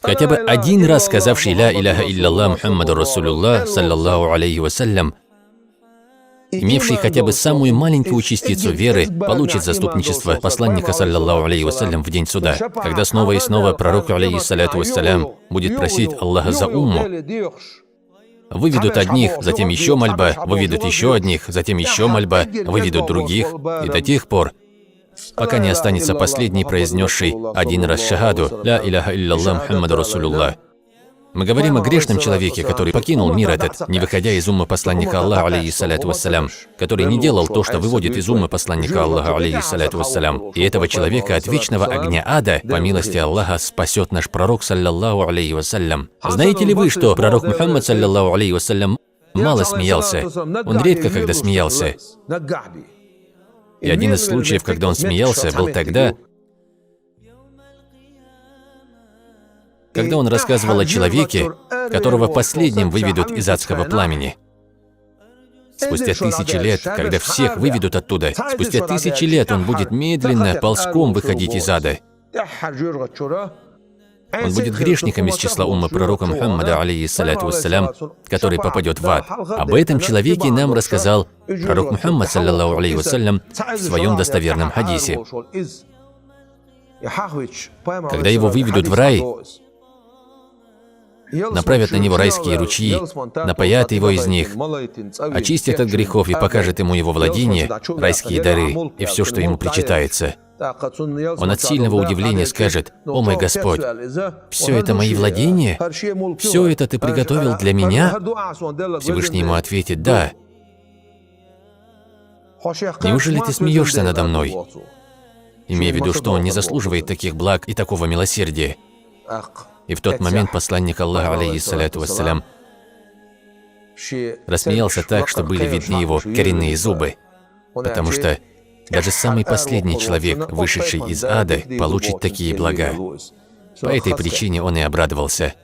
Хотя бы один раз сказавший «Ля иляха илляллах Мухаммаду Расулуллах, саллаллаху алейхи вассалям», имевший хотя бы самую маленькую частицу веры, получит заступничество посланника, саллаллаху алейхи вассалям, в день суда, когда снова и снова пророк, алейхиссаляту вассалям, будет просить Аллаха за умму. Выведут одних, затем еще мольба, выведут еще одних, затем еще мольба, выведут других, и до тех пор, пока не останется последний, произнесший один раз шахаду «Ля иляха илляллах Мухаммаду Расулуллах». Мы говорим о грешном человеке, который покинул мир этот, не выходя из уммы посланника Аллаха, алейхиссаляту вассалям, который не делал то, что выводит из уммы посланника Аллаха, алейхиссаляту вассалям. И этого человека от вечного огня ада, по милости Аллаха, спасет наш пророк, саллаллаху алейхи вассалям. Знаете ли вы, что пророк Мухаммад, саллаллаху алейхи вассалям, мало смеялся? Он редко когда смеялся. И один из случаев, когда он смеялся, был тогда, когда он рассказывал о человеке, которого последним выведут из адского пламени. Спустя 1000 лет, когда всех выведут оттуда, спустя 1000 лет он будет медленно, ползком выходить из ада. Он будет грешником из числа уммы пророка Мухаммада, алейхиссаляту вассалям, который попадет в ад. Об этом человеке нам рассказал пророк Мухаммад, саллаллаху алейхи вассалям, в своем достоверном хадисе. Когда его выведут в рай, направят на него райские ручьи, напоят его из них, очистят от грехов и покажут ему его владение, райские дары и все, что ему причитается. Он от сильного удивления скажет: «О мой Господь, все это мои владения? Все это ты приготовил для меня?» Всевышний ему ответит: «Да». «Неужели ты смеешься надо мной?» Имея в виду, что он не заслуживает таких благ и такого милосердия. И в тот момент посланник Аллаха, алейхиссаляту вассалям, рассмеялся так, что были видны его коренные зубы, потому что даже самый последний человек, вышедший из ада, получит такие блага. По этой причине он и обрадовался.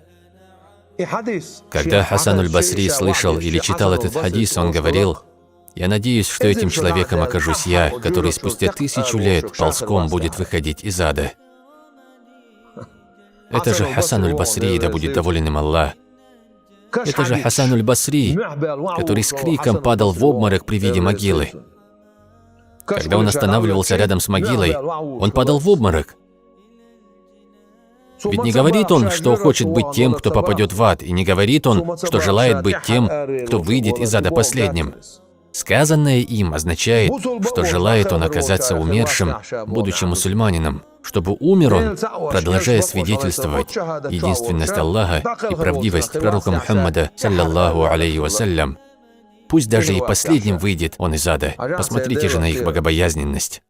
Когда Хасан аль-Басри слышал или читал этот хадис, он говорил: «Я надеюсь, что этим человеком окажусь я, который спустя 1000 лет ползком будет выходить из ада». Это же Хасан аль-Басри, да будет доволен им Аллах. Это же Хасан аль-Басри, который с криком падал в обморок при виде могилы. Когда он останавливался рядом с могилой, он падал в обморок. Ведь не говорит он, что хочет быть тем, кто попадет в ад, и не говорит он, что желает быть тем, кто выйдет из ада последним. Сказанное им означает, что желает он оказаться умершим, будучи мусульманином, чтобы умер он, продолжая свидетельствовать единственность Аллаха и правдивость пророка Мухаммада, саллаллаху алейхи вассалям. Пусть даже и последним выйдет он из ада. Посмотрите же на их богобоязненность.